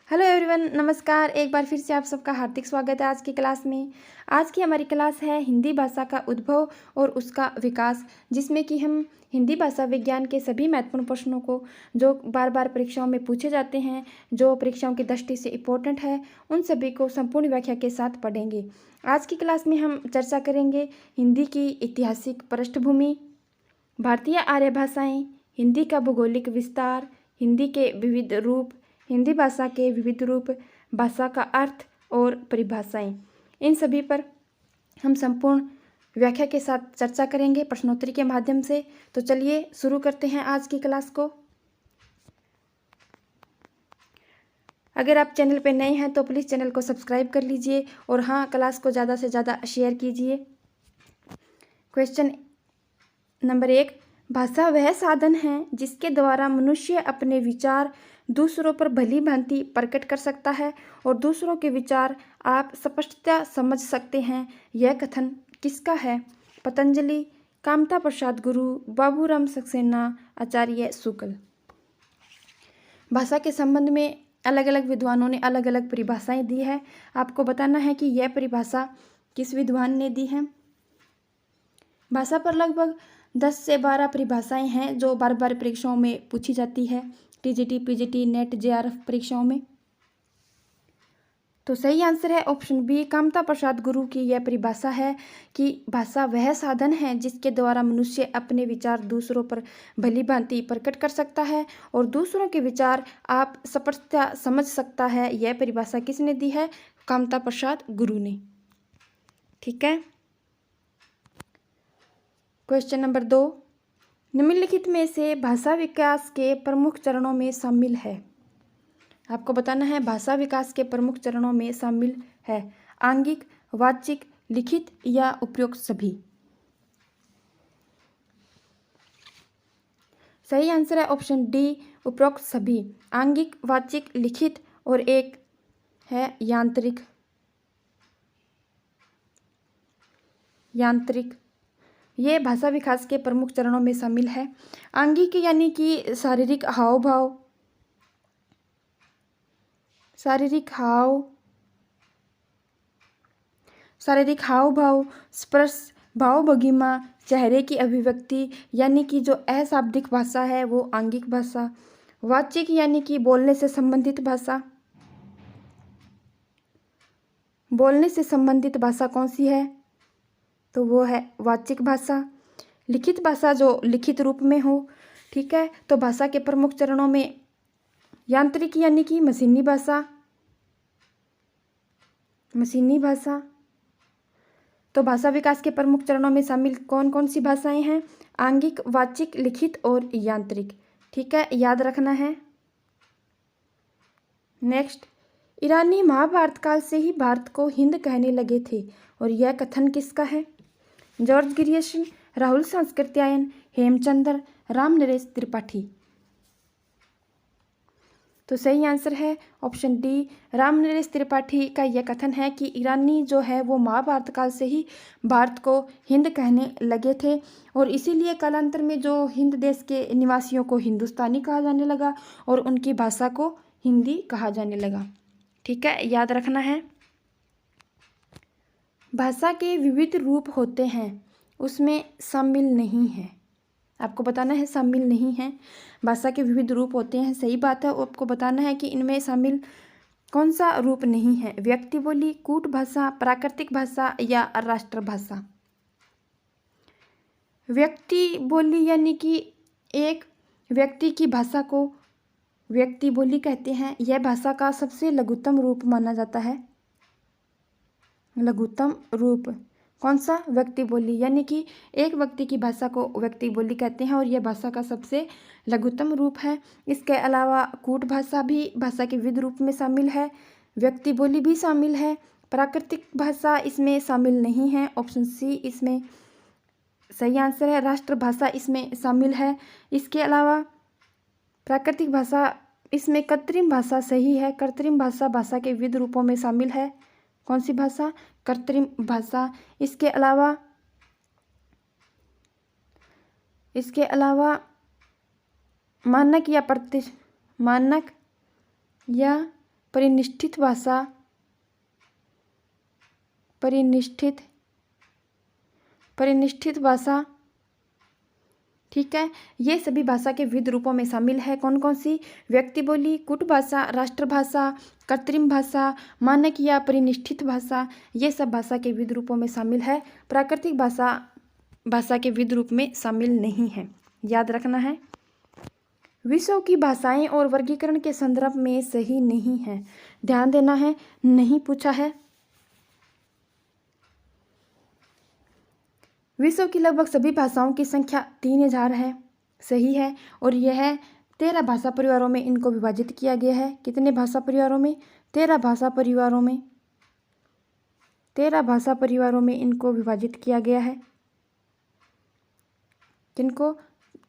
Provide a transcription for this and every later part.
Hello everyone, नमस्कार। एक बार फिर से आप सबका हार्दिक स्वागत है आज की क्लास में। आज की हमारी क्लास है हिंदी भाषा का उद्भव और उसका विकास, जिसमें कि हम हिंदी भाषा विज्ञान के सभी महत्वपूर्ण प्रश्नों को जो बार बार परीक्षाओं में पूछे जाते हैं, जो परीक्षाओं की दृष्टि से इम्पोर्टेंट है, उन सभी को संपूर्ण व्याख्या के साथ पढ़ेंगे। आज की क्लास में हम चर्चा करेंगे हिंदी की ऐतिहासिक पृष्ठभूमि, भारतीय आर्य भाषाएँ, हिंदी का भौगोलिक विस्तार, हिंदी के विविध रूप, हिंदी भाषा के विविध रूप, भाषा का अर्थ और परिभाषाएं। इन सभी पर हम संपूर्ण व्याख्या के साथ चर्चा करेंगे प्रश्नोत्तरी के माध्यम से। तो चलिए शुरू करते हैं आज की क्लास को। अगर आप चैनल पर नए हैं तो प्लीज़ चैनल को सब्सक्राइब कर लीजिए और हाँ, क्लास को ज़्यादा से ज़्यादा शेयर कीजिए। क्वेश्चन नंबर 1, भाषा वह साधन है जिसके द्वारा मनुष्य अपने विचार दूसरों पर भली भांति प्रकट कर सकता है और दूसरों के विचार आप स्पष्टता समझ सकते हैं। यह कथन किसका है? पतंजलि, कामता प्रसाद गुरु, बाबूराम सक्सेना, आचार्य शुक्ल। भाषा के संबंध में अलग अलग विद्वानों ने अलग अलग परिभाषाएं दी है। आपको बताना है कि यह परिभाषा किस विद्वान ने दी है। भाषा पर लगभग 10 से 12 परिभाषाएं हैं जो बार बार परीक्षाओं में पूछी जाती है, टीजीटी, पीजीटी, नेट, जेआरएफ परीक्षाओं में। तो सही आंसर है ऑप्शन बी, कामता प्रसाद गुरु की यह परिभाषा है कि भाषा वह साधन है जिसके द्वारा मनुष्य अपने विचार दूसरों पर भली भांति प्रकट कर सकता है और दूसरों के विचार आप स्पष्टता समझ सकता है। यह परिभाषा किसने दी है? कामता प्रसाद गुरु ने। ठीक है। क्वेश्चन नंबर 2, निम्नलिखित में से भाषा विकास के प्रमुख चरणों में शामिल है। आपको बताना है भाषा विकास के प्रमुख चरणों में शामिल है आंगिक, वाचिक, लिखित या उपरोक्त सभी। सही आंसर है ऑप्शन डी, उपरोक्त सभी। आंगिक, वाचिक, लिखित और एक है यांत्रिक। ये भाषा विकास के प्रमुख चरणों में शामिल है। आंगिक यानी कि शारीरिक हाव भाव, स्पर्श, भाव भंगिमा, चेहरे की अभिव्यक्ति यानी कि जो अशाब्दिक भाषा है वो आंगिक भाषा। वाचिक यानी कि बोलने से संबंधित भाषा कौन सी है? तो वो है वाचिक भाषा। लिखित भाषा जो लिखित रूप में हो। ठीक है। तो भाषा के प्रमुख चरणों में यांत्रिक यानी कि मशीनी भाषा। तो भाषा विकास के प्रमुख चरणों में शामिल कौन कौन सी भाषाएं हैं? आंगिक, वाचिक, लिखित और यांत्रिक। ठीक है, याद रखना है। नेक्स्ट, ईरानी महाभारत काल से ही भारत को हिंद कहने लगे थे और यह कथन किसका है? George Grierson, Rahul Sankrityayan, Hemchandra, Ramnaresh Tripathi. तो सही आंसर है ऑप्शन डी, रामनरेश त्रिपाठी का यह कथन है कि ईरानी जो है वो महाभारत काल से ही भारत को हिंद कहने लगे थे और इसीलिए कालांतर में जो हिंद देश के निवासियों को हिंदुस्तानी कहा जाने लगा और उनकी भाषा को हिंदी कहा जाने लगा। ठीक है, याद रखना है। भाषा के विविध रूप होते हैं, उसमें शामिल नहीं है। आपको बताना है शामिल नहीं है। भाषा के विविध रूप होते हैं, सही बात है। आपको बताना है कि इनमें शामिल कौन सा रूप नहीं है? व्यक्ति बोली, कूट भाषा, प्राकृतिक भाषा या राष्ट्रभाषा। व्यक्ति बोली यानी कि एक व्यक्ति की भाषा को व्यक्ति बोली कहते हैं। यह भाषा का सबसे लघुत्तम रूप माना जाता है। लघुत्तम रूप कौन सा? व्यक्ति बोली, यानी कि एक व्यक्ति की भाषा को व्यक्ति बोली कहते हैं और यह भाषा का सबसे लघुत्तम रूप है। इसके अलावा कूट भाषा भी भाषा के विविध रूप में शामिल है। व्यक्ति बोली भी शामिल है। प्राकृतिक भाषा इसमें शामिल नहीं है। ऑप्शन सी इसमें सही आंसर है। राष्ट्रभाषा इसमें शामिल है। इसके अलावा प्राकृतिक भाषा इसमें कृत्रिम भाषा सही है। कृत्रिम भाषा भाषा के विविध रूपों में शामिल है। कौन सी भाषा? कृत्रिम भाषा। इसके अलावा मानक या परिनिष्ठित भाषा, परिनिष्ठित भाषा। ठीक है, ये सभी भाषा के विविध रूपों में शामिल है। कौन कौन सी? व्यक्ति बोली, कुट भाषा, राष्ट्रभाषा, कृत्रिम भाषा, मानक या परिनिष्ठित भाषा, ये सब भाषा के विविध रूपों में शामिल है। प्राकृतिक भाषा भाषा के विविध रूप में शामिल नहीं है, याद रखना है। विश्व की भाषाएं और वर्गीकरण के संदर्भ में सही नहीं है, ध्यान देना है, नहीं पूछा है। विश्व की लगभग सभी भाषाओं की संख्या 3000 है, सही है। और यह 13 भाषा परिवारों में इनको विभाजित किया गया है। कितने भाषा परिवारों में? 13 भाषा परिवारों में, 13 भाषा परिवारों में इनको विभाजित किया गया है। किनको?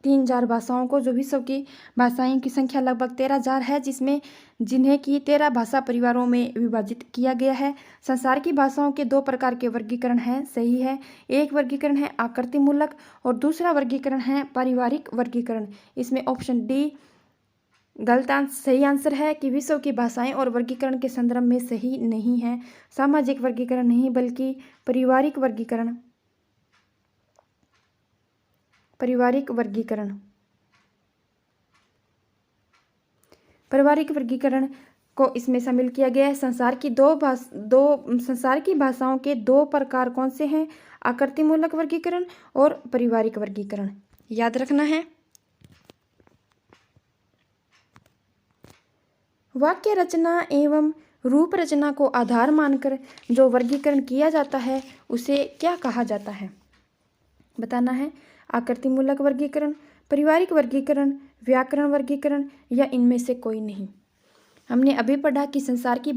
3000 भाषाओं को, जो विश्व की भाषाएं की संख्या लगभग 13000 है, जिन्हें की 13 भाषा परिवारों में विभाजित किया गया है। संसार की भाषाओं के 2 प्रकार के वर्गीकरण हैं, सही है। एक वर्गीकरण है आकृतिमूलक और दूसरा वर्गीकरण है पारिवारिक वर्गीकरण। इसमें ऑप्शन डी गलत सही आंसर है कि विश्व की भाषाएं और वर्गीकरण के संदर्भ में सही नहीं है। सामाजिक वर्गीकरण नहीं बल्कि पारिवारिक वर्गीकरण, पारिवारिक वर्गीकरण, पारिवारिक वर्गीकरण को इसमें शामिल किया गया है। संसार की भाषाओं के 2 प्रकार कौन से हैं? आकृतिमूलक वर्गीकरण और पारिवारिक वर्गीकरण, याद रखना है। वाक्य रचना एवं रूप रचना को आधार मानकर जो वर्गीकरण किया जाता है उसे क्या कहा जाता है? बताना है। आकृतिमूलक वर्गीकरण, पारिवारिक वर्गीकरण, व्याकरण वर्गीकरण या इनमें से कोई नहीं। हमने अभी पढ़ा कि संसार की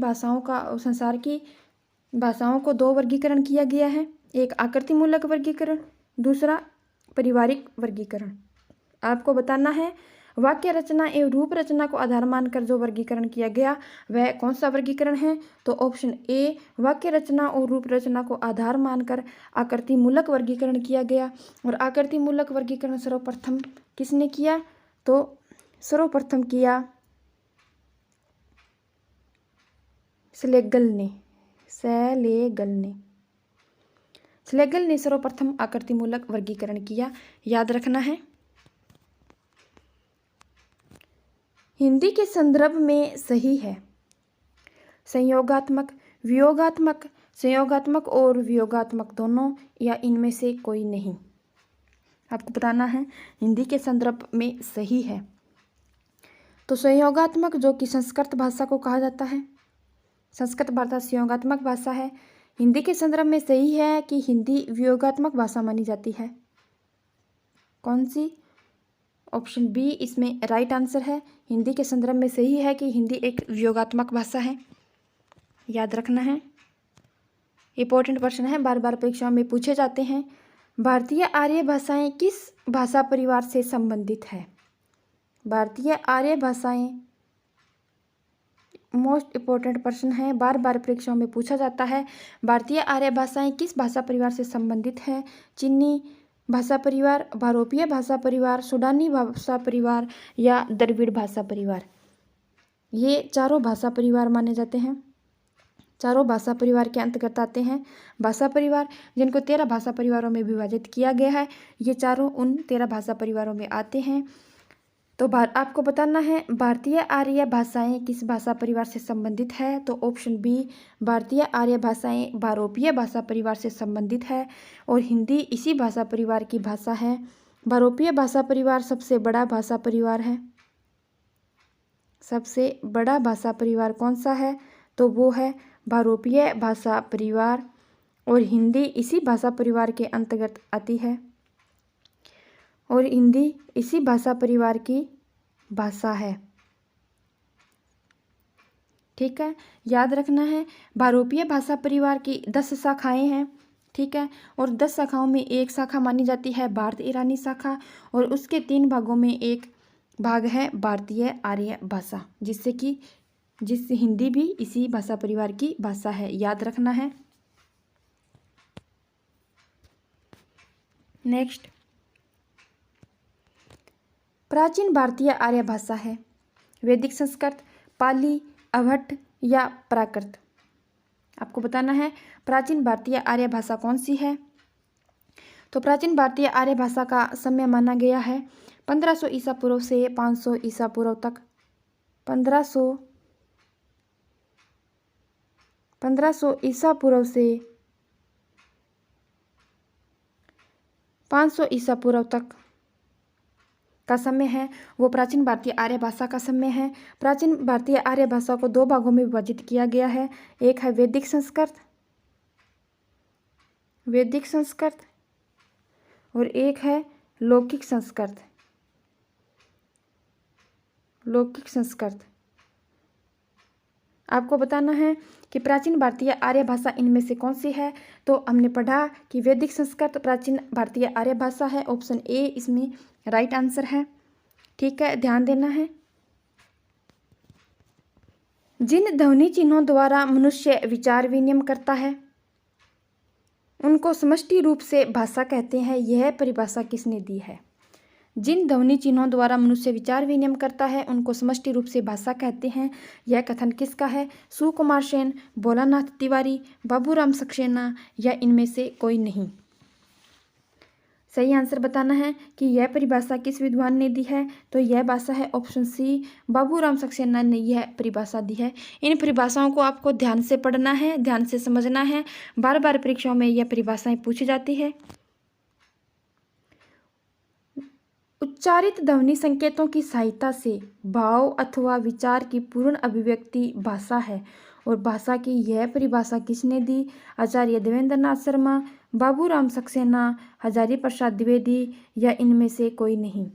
भाषाओं को 2 वर्गीकरण किया गया है, एक आकृतिमूलक वर्गीकरण, दूसरा पारिवारिक वर्गीकरण। आपको बताना है वाक्य रचना एवं रूप रचना को आधार मानकर जो वर्गीकरण किया गया वह कौन सा वर्गीकरण है? तो ऑप्शन ए वाक्य रचना और रूप रचना को आधार मानकर आकृतिमूलक वर्गीकरण किया गया। और आकृतिमूलक वर्गीकरण सर्वप्रथम किसने किया? तो सर्वप्रथम किया स्लेगल ने सर्वप्रथम आकृतिमूलक वर्गीकरण किया, याद रखना है। हिंदी के संदर्भ में सही है संयोगात्मक, वियोगात्मक, संयोगात्मक और वियोगात्मक दोनों या इनमें से कोई नहीं। आपको बताना है हिंदी के संदर्भ में सही है तो संयोगात्मक, जो कि संस्कृत भाषा को कहा जाता है। संस्कृत भाषा संयोगात्मक भाषा है। हिंदी के संदर्भ में सही है कि हिंदी वियोगात्मक भाषा मानी जाती है। कौन सी? ऑप्शन बी इसमें राइट आंसर है। हिंदी के संदर्भ में सही है कि हिंदी एक वियोगात्मक भाषा है, याद रखना है। इंपॉर्टेंट प्रश्न है, बार बार परीक्षाओं में पूछे जाते हैं। भारतीय आर्य भाषाएं किस भाषा परिवार से संबंधित है? भारतीय आर्य भाषाएं मोस्ट इंपॉर्टेंट प्रश्न है, बार बार परीक्षाओं में पूछा जाता है। भारतीय आर्य भाषाएं किस भाषा परिवार से संबंधित है? चीनी भाषा परिवार, भारोपीय भाषा परिवार, सूडानी भाषा परिवार या द्रविड़ भाषा परिवार। ये चारों भाषा परिवार माने जाते हैं, चारों भाषा परिवार के अंतर्गत आते हैं। भाषा परिवार जिनको 13 भाषा परिवारों में विभाजित किया गया है, ये चारों उन 13 भाषा परिवारों में आते हैं। तो आपको बताना है भारतीय आर्य भाषाएं किस भाषा परिवार से संबंधित है? तो ऑप्शन बी भारतीय आर्य भाषाएं भारोपीय भाषा परिवार से संबंधित है और हिंदी इसी भाषा परिवार की भाषा है। भारोपीय भाषा परिवार सबसे बड़ा भाषा परिवार है। सबसे बड़ा भाषा परिवार कौन सा है? तो वो है भारोपीय भाषा परिवार और हिंदी इसी भाषा परिवार के अंतर्गत आती है और हिंदी इसी भाषा परिवार की भाषा है। ठीक है, याद रखना है भारोपीय भाषा परिवार की 10 शाखाएं हैं। ठीक है, और 10 शाखाओं में एक शाखा मानी जाती है भारत ईरानी शाखा और उसके 3 भागों में एक भाग है भारतीय आर्य भाषा, जिससे हिंदी भी इसी भाषा परिवार की भाषा है, याद रखना है। नेक्स्ट, प्राचीन भारतीय आर्य भाषा है वैदिक संस्कृत, पाली, अवहट्ट या प्राकृत। आपको बताना है प्राचीन भारतीय आर्य भाषा कौन सी है। तो प्राचीन भारतीय आर्य भाषा का समय माना गया है 1500 ईसा पूर्व से 500 ईसा पूर्व तक। 1500 ईसा पूर्व से 500 ईसा पूर्व तक का समय है वो प्राचीन भारतीय आर्य भाषा का समय है। प्राचीन भारतीय आर्य भाषा को दो भागों में विभाजित किया गया है। एक है वैदिक संस्कृत और एक है लौकिक संस्कृत। आपको बताना है कि प्राचीन भारतीय आर्य भाषा इनमें से कौन सी है। तो हमने पढ़ा कि वैदिक संस्कृत प्राचीन भारतीय आर्य भाषा है। ऑप्शन ए इसमें राइट आंसर है। ठीक है, ध्यान देना है। जिन ध्वनि चिन्हों द्वारा मनुष्य विचार विनिमय करता है उनको समष्टि रूप से भाषा कहते हैं। यह परिभाषा किसने दी है। जिन ध्वनि चिन्हों द्वारा मनुष्य विचार विनिमय करता है उनको समष्टि रूप से भाषा कहते हैं। यह कथन किसका है। सुकुमार सेन, भोलानाथ तिवारी, बाबूराम सक्सेना या इनमें से कोई नहीं। सही आंसर बताना है कि यह परिभाषा किस विद्वान ने दी है। तो यह भाषा है ऑप्शन सी, बाबूराम सक्सेना ने यह परिभाषा दी है। इन परिभाषाओं को आपको ध्यान से पढ़ना है, ध्यान से समझना है। बार बार परीक्षाओं में यह परिभाषाएं पूछी जाती है। उच्चारित ध्वनि संकेतों की सहायता से भाव अथवा विचार की पूर्ण अभिव्यक्ति भाषा है। और भाषा की यह परिभाषा किसने दी। आचार्य देवेंद्रनाथ शर्मा, बाबूराम सक्सेना, हजारी प्रसाद द्विवेदी या इनमें से कोई नहीं।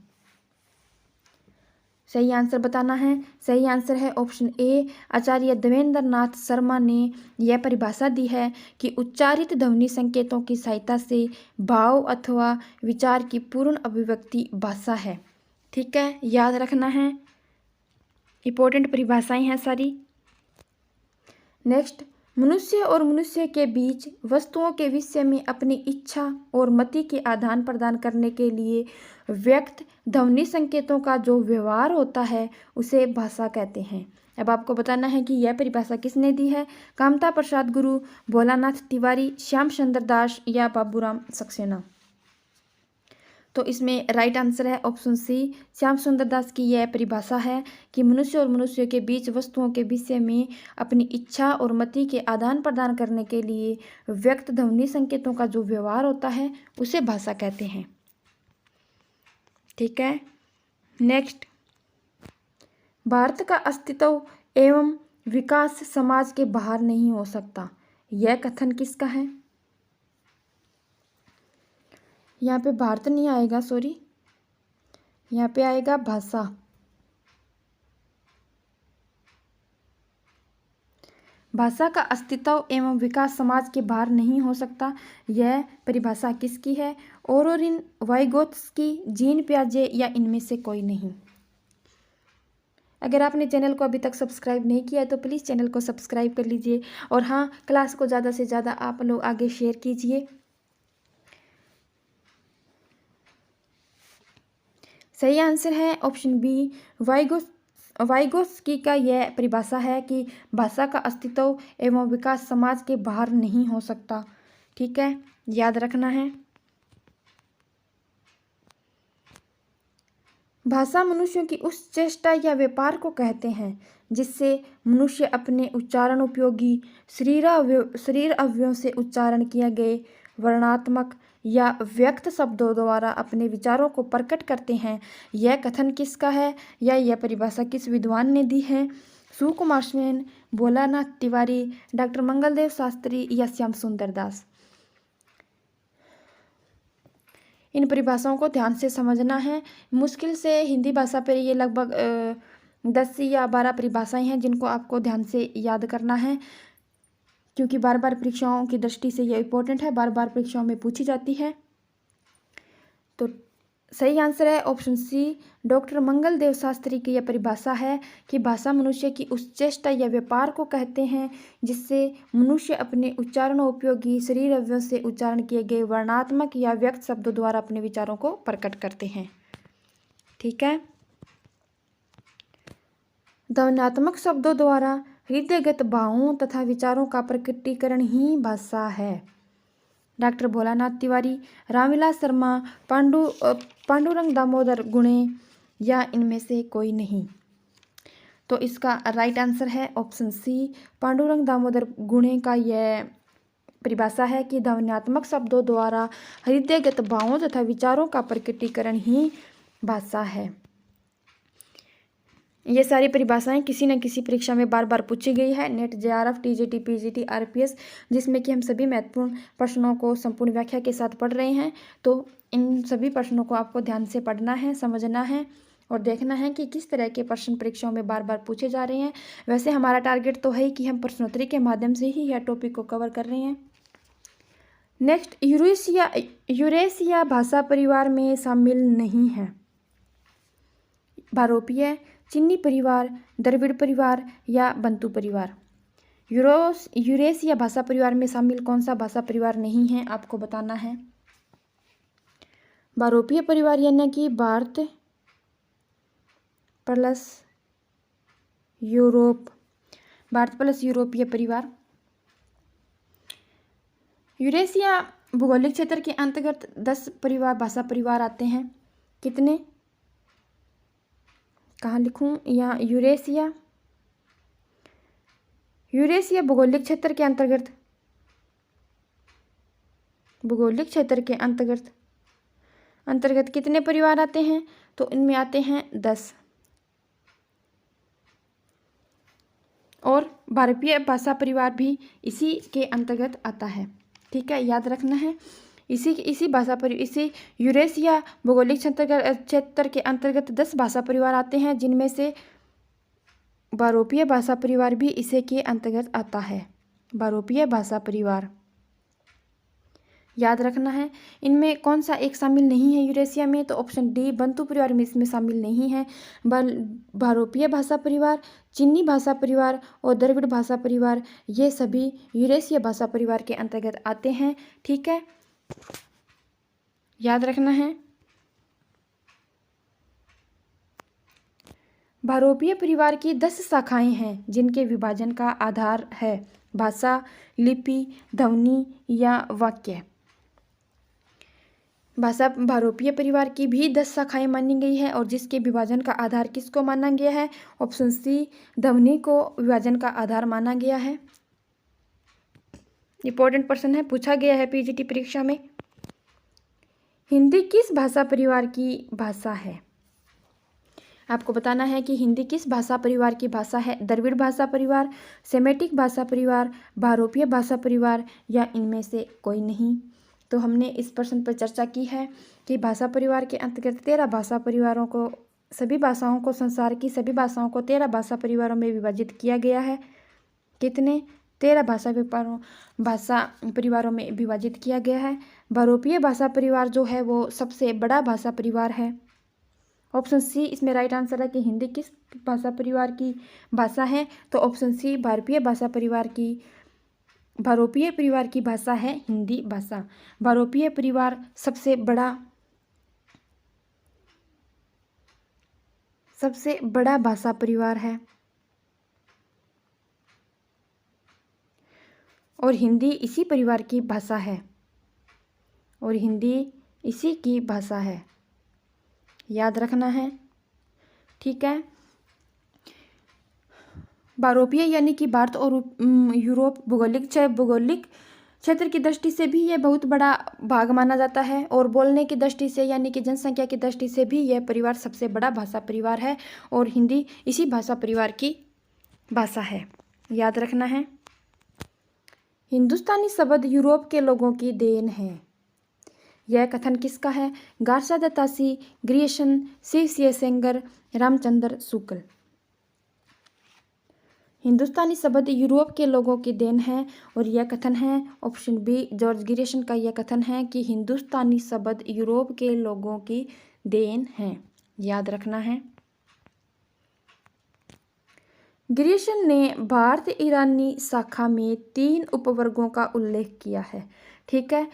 सही आंसर बताना है। सही आंसर है ऑप्शन ए, आचार्य देवेंद्रनाथ शर्मा ने यह परिभाषा दी है कि उच्चारित ध्वनि संकेतों की सहायता से भाव अथवा विचार की पूर्ण अभिव्यक्ति भाषा है। ठीक है, याद रखना है, इंपॉर्टेंट परिभाषाएं हैं सारी। नेक्स्ट, मनुष्य और मनुष्य के बीच वस्तुओं के विषय में अपनी इच्छा और मति के आदान प्रदान करने के लिए व्यक्त ध्वनि संकेतों का जो व्यवहार होता है उसे भाषा कहते हैं। अब आपको बताना है कि यह परिभाषा किसने दी है। कामता प्रसाद गुरु, भोलानाथ तिवारी, श्याम सुंदर दास या बाबूराम सक्सेना। तो इसमें राइट आंसर है ऑप्शन सी, श्याम सुंदर दास की यह परिभाषा है कि मनुष्य और मनुष्य के बीच वस्तुओं के विषय में अपनी इच्छा और मति के आदान प्रदान करने के लिए व्यक्त ध्वनि संकेतों का जो व्यवहार होता है उसे भाषा कहते हैं। ठीक है, नेक्स्ट, भारत का अस्तित्व एवं विकास समाज के बाहर नहीं हो सकता। यह कथन किसका है। यहाँ पे भारत नहीं आएगा, सॉरी, यहाँ पे आएगा भाषा। भाषा का अस्तित्व एवं विकास समाज के बाहर नहीं हो सकता। यह परिभाषा किसकी है। ओरोरिन, वाइगोत्स्की, जीन पियाजे या इनमें से कोई नहीं। अगर आपने चैनल को अभी तक सब्सक्राइब नहीं किया है तो प्लीज़ चैनल को सब्सक्राइब कर लीजिए और हाँ, क्लास को ज़्यादा से ज़्यादा आप लोग आगे शेयर कीजिए। सही आंसर है ऑप्शन बी, वाइगोत्स्की का यह परिभाषा है कि भाषा का अस्तित्व एवं विकास समाज के बाहर नहीं हो सकता। ठीक है, याद रखना है। भाषा मनुष्यों की उस चेष्टा या व्यापार को कहते हैं जिससे मनुष्य अपने उच्चारण उपयोगी शरीर अवयवों से उच्चारण किए गए वर्णात्मक या व्यक्त शब्दों द्वारा अपने विचारों को प्रकट करते हैं। यह कथन किसका है या यह परिभाषा किस विद्वान ने दी है। सुकुमार सेन, भोलानाथ तिवारी, डॉक्टर मंगलदेव शास्त्री या श्याम सुंदर दास। इन परिभाषाओं को ध्यान से समझना है। मुश्किल से हिंदी भाषा पर ये लगभग 10 या 12 परिभाषाएं हैं जिनको आपको ध्यान से याद करना है, क्योंकि बार बार परीक्षाओं की दृष्टि से ये इंपॉर्टेंट है, बार बार परीक्षाओं में पूछी जाती है। तो सही आंसर है option C, doctor Mangaldev Shastri की यह परिभाषा है कि भाषा मनुष्य की उस चेष्टा या व्यापार को कहते हैं जिससे मनुष्य अपने उच्चारण उपयोगी शरीर अवयवों से उच्चारण किए गए वर्णात्मक या व्यक्त शब्दों द्वारा अपने विचारों को प्रकट करते हैं। ठीक है, ध्वन्यात्मक शब्दों द्वारा हृदयगत भावों तथा विचारों का प्रकटीकरण ही भाषा है। डॉक्टर भोलानाथ तिवारी, रामविलास शर्मा, पांडुरंग दामोदर गुणे या इनमें से कोई नहीं। तो इसका राइट आंसर है ऑप्शन सी, पांडुरंग दामोदर गुणे का यह परिभाषा है कि ध्वन्यात्मक शब्दों द्वारा हृदयगत भावों तथा विचारों का प्रकटीकरण ही भाषा है। ये सारी परिभाषाएं किसी न किसी परीक्षा में बार बार पूछी गई है, net, JRF, TGT, PGT, RPS, जिसमें कि हम सभी महत्वपूर्ण प्रश्नों को संपूर्ण व्याख्या के साथ पढ़ रहे हैं। तो इन सभी प्रश्नों को आपको ध्यान से पढ़ना है, समझना है और देखना है कि किस तरह के प्रश्न परीक्षाओं में बार बार पूछे जा रहे हैं। वैसे हमारा टारगेट तो है कि हम प्रश्नोत्तरी के माध्यम से ही यह टॉपिक को कवर कर रहे हैं। नेक्स्ट, यूरेशिया भाषा परिवार में शामिल नहीं है। भारोपीय, चीनी परिवार, द्रविड़ परिवार या बंतु परिवार। यूरेशिया भाषा परिवार में शामिल कौन सा भाषा परिवार नहीं है, आपको बताना है। भारोपीय परिवार यानी कि भारत प्लस यूरोपीय परिवार। यूरेशिया भौगोलिक क्षेत्र के अंतर्गत 10 भाषा परिवार आते हैं। कितने, कहाँ लिखूं, यहाँ यूरेशिया भौगोलिक क्षेत्र के अंतर्गत कितने परिवार आते हैं, तो इनमें आते हैं 10। और भारतीय भाषा परिवार भी इसी के अंतर्गत आता है। ठीक है, याद रखना है। इसी यूरेशिया भौगोलिक क्षेत्र के अंतर्गत 10 भाषा परिवार आते हैं, जिनमें से भारोपीय भाषा परिवार भी इसी के अंतर्गत आता है। भारोपीय भाषा परिवार याद रखना है। इनमें कौन सा एक शामिल नहीं है यूरेशिया में, तो ऑप्शन डी, बंतु परिवार में इसमें शामिल नहीं है। भारोपीय भाषा परिवार, चीनी भाषा परिवार और द्रविड़ भाषा परिवार, ये सभी यूरेशिया भाषा परिवार के अंतर्गत आते हैं। ठीक है, याद रखना है। भारोपीय परिवार की 10 शाखाएं हैं, जिनके विभाजन का आधार है भाषा, लिपि, ध्वनि या वाक्य। भारोपीय परिवार की भी 10 शाखाएं मानी गई है और जिसके विभाजन का आधार किसको माना गया है, ऑप्शन सी, ध्वनि को विभाजन का आधार माना गया है। इंपॉर्टेंट प्रश्न है, पूछा गया है पीजीटी परीक्षा में। हिंदी किस भाषा परिवार की भाषा है, आपको बताना है कि हिंदी किस भाषा परिवार की भाषा है। द्रविड़ भाषा परिवार, सेमेटिक भाषा परिवार, भारोपीय भाषा परिवार या इनमें से कोई नहीं। तो हमने इस प्रश्न पर चर्चा की है कि भाषा परिवार के अंतर्गत 13 भाषा परिवारों को, सभी भाषाओं को, संसार की सभी भाषाओं को 13 भाषा परिवारों में विभाजित किया गया है। कितने, 13 भाषा परिवारों में विभाजित किया गया है। भारोपीय भाषा परिवार जो है वो सबसे बड़ा भाषा परिवार है। ऑप्शन सी इसमें राइट आंसर है कि हिंदी किस भाषा परिवार की भाषा है, तो ऑप्शन सी, भारोपीय परिवार की भाषा है हिंदी भाषा। भारोपीय परिवार सबसे बड़ा भाषा परिवार है और हिंदी इसी परिवार की भाषा है याद रखना है। ठीक है, भारोपीय यानी कि भारत और यूरोप भौगोलिक क्षेत्र की दृष्टि से भी यह बहुत बड़ा भाग माना जाता है और बोलने की दृष्टि से यानी कि जनसंख्या की दृष्टि से भी यह परिवार सबसे बड़ा भाषा परिवार है और हिंदी इसी भाषा परिवार की भाषा है, याद रखना है। हिंदुस्तानी शब्द यूरोप के लोगों की देन है, यह कथन किसका है? Garcin दत्तासी, Grierson, Shiv Sengar, Ramchandra Shukla. हिंदुस्तानी शब्द यूरोप के लोगों की देन है और यह कथन है ऑप्शन बी, जॉर्ज ग्रियर्सन का यह कथन है कि हिंदुस्तानी शब्द यूरोप के लोगों की देन है, याद रखना है। ग्रियर्सन ने भारत ईरानी शाखा में 3 उपवर्गों का उल्लेख किया है। ठीक है,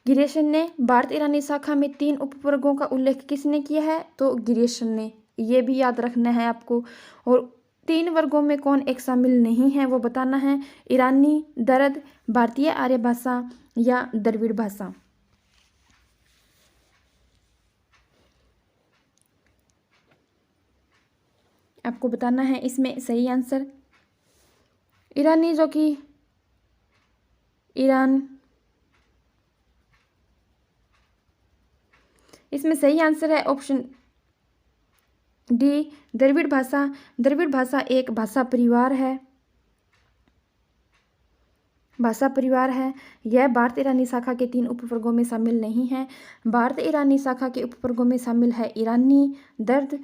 ग्रियर्सन ने भारत ईरानी शाखा में 3 उपवर्गों का उल्लेख किसने किया है? तो ग्रियर्सन ने, ये भी याद रखना है आपको। और तीन वर्गों में कौन एक शामिल नहीं है वो बताना है। ईरानी, दर्द, भारतीय आर्य भाषा या द्रविड़ भाषा। आपको बताना है इसमें सही आंसर। ईरानी जो कि ईरान, इसमें सही आंसर है ऑप्शन डी द्रविड़ भाषा। द्रविड़ भाषा एक भाषा परिवार है, यह भारत ईरानी शाखा के 3 उपवर्गों में शामिल नहीं है। भारत ईरानी शाखा के उपवर्गों में शामिल है ईरानी, दर्द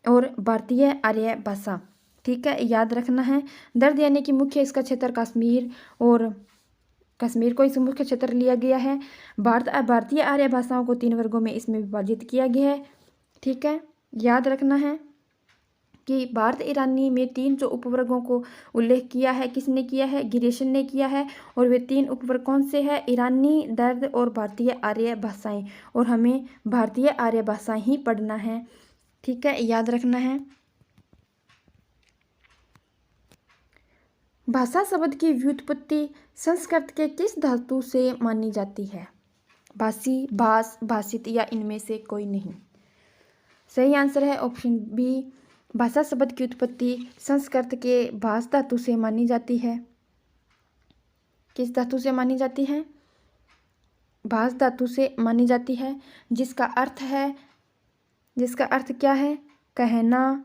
और भारतीय आर्य भाषा। ठीक है, याद रखना है। दर्द यानी कि मुख्य इसका क्षेत्र कश्मीर, और कश्मीर को इस मुख्य क्षेत्र लिया गया है। भारतीय आर्य भाषाओं को 3 वर्गों में इसमें विभाजित किया गया है। ठीक है, याद रखना है कि भारत ईरानी में 3 जो उपवर्गों को उल्लेख किया है, किसने किया है? गिरीशन ने किया है। और वे 3 उपवर्ग कौन से हैं? ईरानी, दर्द और भारतीय आर्य भाषाएं। और हमें भारतीय आर्य भाषाएं ही पढ़ना है। ठीक है, याद रखना है। भाषा शब्द की व्युत्पत्ति संस्कृत के किस धातु से मानी जाती है? भाषी, भाष, भाषित या इनमें से कोई नहीं। सही आंसर है ऑप्शन बी। भाषा शब्द की उत्पत्ति संस्कृत के भाष धातु से मानी जाती है। किस धातु से मानी जाती है? भाष धातु से मानी जाती है, जिसका अर्थ क्या है? कहना,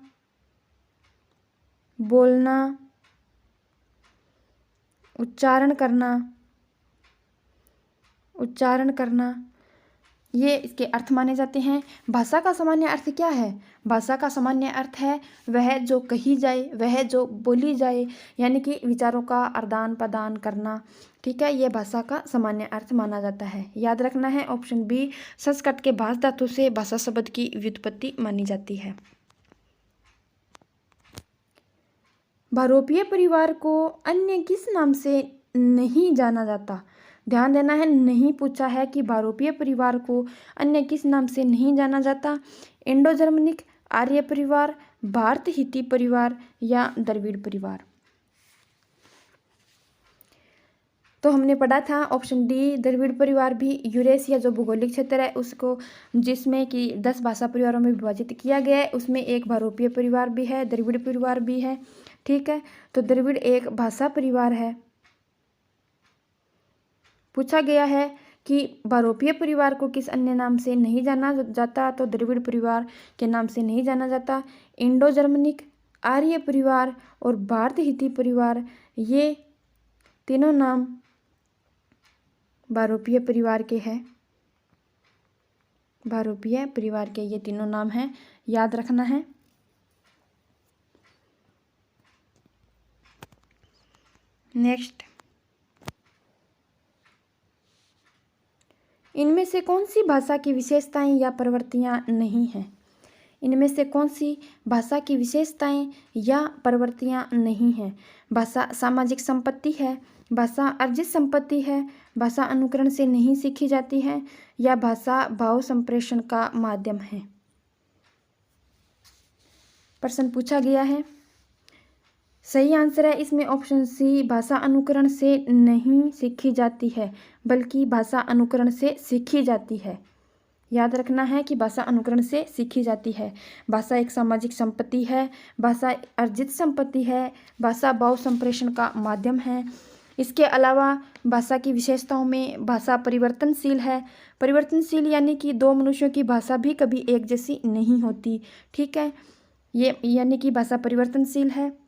बोलना, उच्चारण करना, ये इसके अर्थ माने जाते हैं। भाषा का सामान्य अर्थ क्या है? भाषा का सामान्य अर्थ है वह जो कही जाए, वह जो बोली जाए, यानी कि विचारों का आदान प्रदान करना। ठीक है, यह भाषा का सामान्य अर्थ माना जाता है। याद रखना है ऑप्शन बी, संस्कृत के भाष धातु से भाषा शब्द की व्युत्पत्ति मानी जाती है। बहुरूपीय परिवार को अन्य किस नाम से नहीं जाना जाता? ध्यान देना है, नहीं पूछा है कि बहुरूपीय परिवार को अन्य किस नाम से नहीं जाना जाता। इंडो जर्मनिक, आर्य परिवार, भारत हिती परिवार या द्रविड़ परिवार। तो हमने पढ़ा था ऑप्शन डी द्रविड़ परिवार भी यूरेशिया जो भौगोलिक क्षेत्र है उसको, जिसमें कि 10 भाषा परिवारों में विभाजित किया गया है, उसमें एक बहुरूपीय परिवार भी है, द्रविड़ परिवार भी है। ठीक है, तो द्रविड़ एक भाषा परिवार है। पूछा गया है कि बहुरूपीय परिवार को किस अन्य नाम से नहीं जाना जाता, तो द्रविड़ परिवार के नाम से नहीं जाना जाता। इंडो जर्मनिक, आर्य परिवार और भारत हिती परिवार, ये तीनों नाम बहुरूपीय परिवार के हैं। बहुरूपीय परिवार के ये तीनों नाम हैं, याद रखना है। नेक्स्ट, इनमें से कौन सी भाषा की विशेषताएं या प्रवृत्तियां नहीं हैं? इनमें से कौन सी भाषा की विशेषताएं या प्रवृत्तियां नहीं हैं? भाषा सामाजिक संपत्ति है, भाषा अर्जित संपत्ति है, भाषा अनुकरण से नहीं सीखी जाती है, या भाषा भाव संप्रेषण का माध्यम है। प्रश्न पूछा गया है। सही आंसर है इसमें ऑप्शन सी, भाषा अनुकरण से नहीं सीखी जाती है, बल्कि भाषा अनुकरण से सीखी जाती है। याद रखना है कि भाषा अनुकरण से सीखी जाती है। भाषा एक सामाजिक संपत्ति है, भाषा अर्जित संपत्ति है, भाषा भाव संप्रेषण का माध्यम है। इसके अलावा भाषा की विशेषताओं में भाषा परिवर्तनशील है। परिवर्तनशील यानी कि 2 मनुष्यों की भाषा भी कभी एक जैसी नहीं होती। ठीक है, ये यानी कि भाषा परिवर्तनशील है।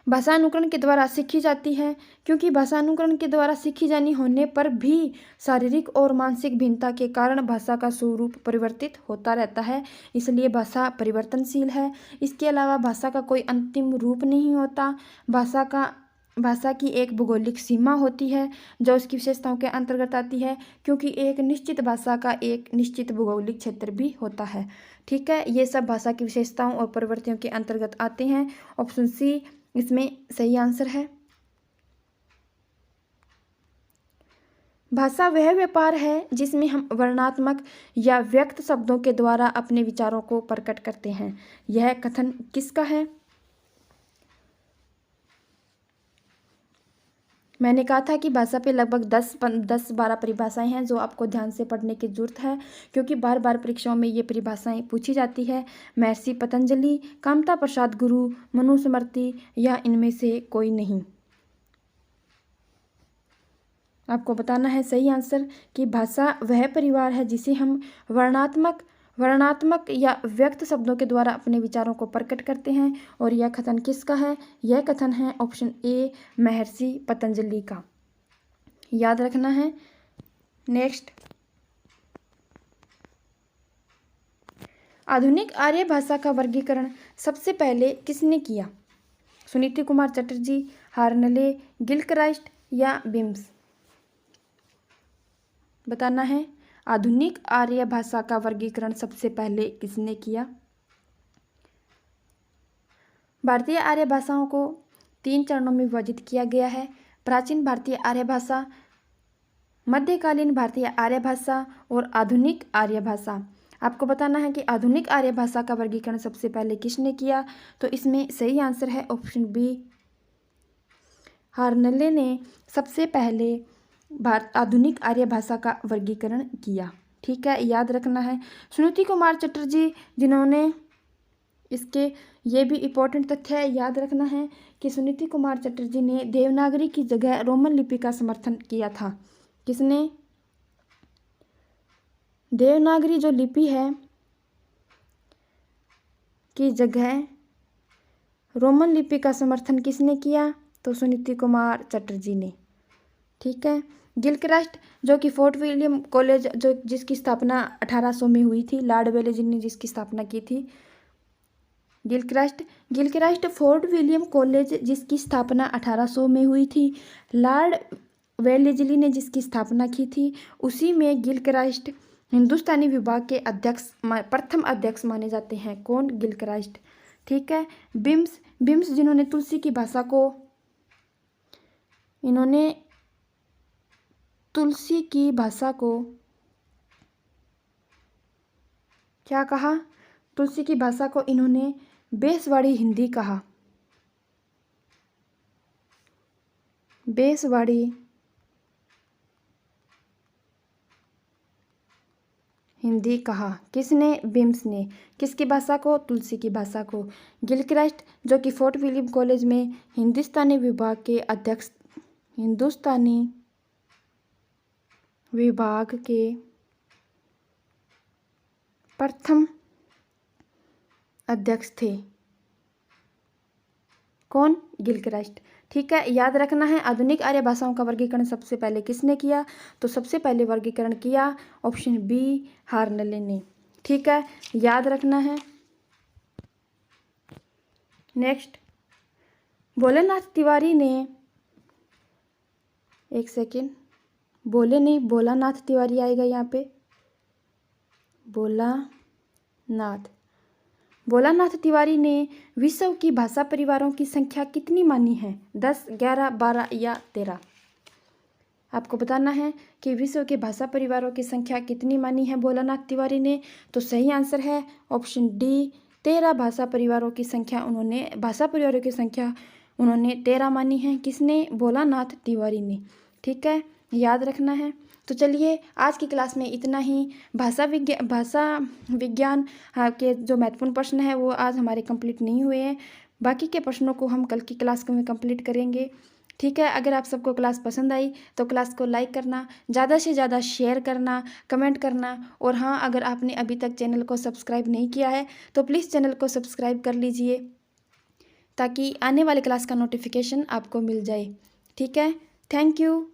भाषा अनुकरण के द्वारा सीखी जाती है, क्योंकि भाषा अनुकरण के द्वारा सीखी जानी होने पर भी शारीरिक और मानसिक भिन्नता के कारण भाषा का स्वरूप परिवर्तित होता रहता है, इसलिए भाषा परिवर्तनशील है। इसके अलावा भाषा का कोई अंतिम रूप नहीं होता। भाषा की एक भौगोलिक सीमा होती है जो उसकी विशेषताओं के अंतर्गत आती है, क्योंकि एक निश्चित भाषा का एक निश्चित भौगोलिक क्षेत्र भी होता है। ठीक है, ये सब भाषा की विशेषताओं और प्रवृत्तियों के अंतर्गत आते हैं। ऑप्शन सी इसमें सही आंसर है। भाषा वह व्यापार है जिसमें हम वर्णनात्मक या व्यक्त शब्दों के द्वारा अपने विचारों को प्रकट करते हैं। यह कथन किसका है? मैंने कहा था कि भाषा पे लगभग 10-12 परिभाषाएं हैं जो आपको ध्यान से पढ़ने की जरूरत है, क्योंकि बार बार परीक्षाओं में ये परिभाषाएं पूछी जाती है। महर्षि पतंजलि, कामता प्रसाद गुरु, मनुस्मृति या इनमें से कोई नहीं। आपको बताना है सही आंसर कि भाषा वह परिवार है जिसे हम वर्णात्मक या व्यक्त शब्दों के द्वारा अपने विचारों को प्रकट करते हैं। और यह कथन किसका है? यह कथन है ऑप्शन ए, महर्षि पतंजलि का। याद रखना है। नेक्स्ट, आधुनिक आर्य भाषा का वर्गीकरण सबसे पहले किसने किया? सुनीति कुमार चटर्जी, हार्नले, गिलक्राइस्ट या बिम्स? बताना है। आधुनिक आर्य भाषा का वर्गीकरण सबसे पहले किसने किया? भारतीय आर्य भाषाओं को 3 चरणों में विभाजित किया गया है। प्राचीन भारतीय आर्य भाषा, मध्यकालीन भारतीय आर्य भाषा और आधुनिक आर्य भाषा। आपको बताना है कि आधुनिक आर्य भाषा का वर्गीकरण सबसे पहले किसने किया? तो इसमें सही आंसर है ऑप्शन बी, हार्नले ने सबसे पहले आधुनिक आर्य भाषा का वर्गीकरण किया। ठीक है, याद रखना है। सुनीति कुमार चटर्जी जिन्होंने इसके, ये भी इम्पोर्टेंट तथ्य है, याद रखना है कि सुनीति कुमार चटर्जी ने देवनागरी की जगह रोमन लिपि का समर्थन किया था। किसने? देवनागरी जो लिपि है की जगह रोमन लिपि का समर्थन किसने किया? तो सुनीति कुमार चटर्जी ने। ठीक है। गिलक्राइस्ट जो कि फोर्ट विलियम कॉलेज जो जिसकी स्थापना 1800 में हुई थी, लॉर्ड वेलेस्ली ने जिसकी स्थापना की थी। गिलक्राइस्ट फोर्ट विलियम कॉलेज जिसकी स्थापना 1800 में हुई थी, लॉर्ड वेलेस्ली ने जिसकी स्थापना की थी, उसी में गिलक्राइस्ट हिंदुस्तानी विभाग के प्रथम अध्यक्ष माने जाते हैं। कौन? गिलक्राइस्ट। ठीक है। बिम्स जिन्होंने तुलसी की भाषा को, इन्होंने तुलसी की भाषा को क्या कहा? तुलसी की भाषा को इन्होंने बेसवाड़ी हिंदी कहा। बेसवाड़ी हिंदी कहा। किसने? बिम्स ने। किसकी भाषा को? तुलसी की भाषा को। गिलक्राइस्ट जो कि फोर्ट विलियम कॉलेज में हिंदुस्तानी विभाग के प्रथम अध्यक्ष थे। कौन? गिलक्राइस्ट। ठीक है, याद रखना है। आधुनिक आर्य भाषाओं का वर्गीकरण सबसे पहले किसने किया? तो सबसे पहले वर्गीकरण किया ऑप्शन बी, हार्नले ने। ठीक है, याद रखना है। नेक्स्ट, भोलेनाथ तिवारी ने, एक सेकेंड, भोलानाथ तिवारी आएगा यहाँ पे। भोलानाथ तिवारी ने विश्व की भाषा परिवारों की संख्या कितनी मानी है? 10, 11, 12 या 13? आपको बताना है कि विश्व के भाषा परिवारों की संख्या कितनी मानी है भोलानाथ तिवारी ने। तो सही आंसर है ऑप्शन डी, 13 भाषा परिवारों की संख्या उन्होंने 13 मानी है। किसने? भोलानाथ तिवारी ने। ठीक है, याद रखना है। तो चलिए आज की क्लास में इतना ही। भाषा विज्ञान के जो महत्वपूर्ण प्रश्न है वो आज हमारे कंप्लीट नहीं हुए हैं। बाकी के प्रश्नों को हम कल की क्लास में कंप्लीट करेंगे। ठीक है, अगर आप सबको क्लास पसंद आई तो क्लास को लाइक करना, ज़्यादा से ज़्यादा शेयर करना, कमेंट करना। और हाँ, अगर आपने अभी तक चैनल को सब्सक्राइब नहीं किया है तो प्लीज़ चैनल को सब्सक्राइब कर लीजिए ताकि आने वाले क्लास का नोटिफिकेशन आपको मिल जाए। ठीक है, थैंक यू।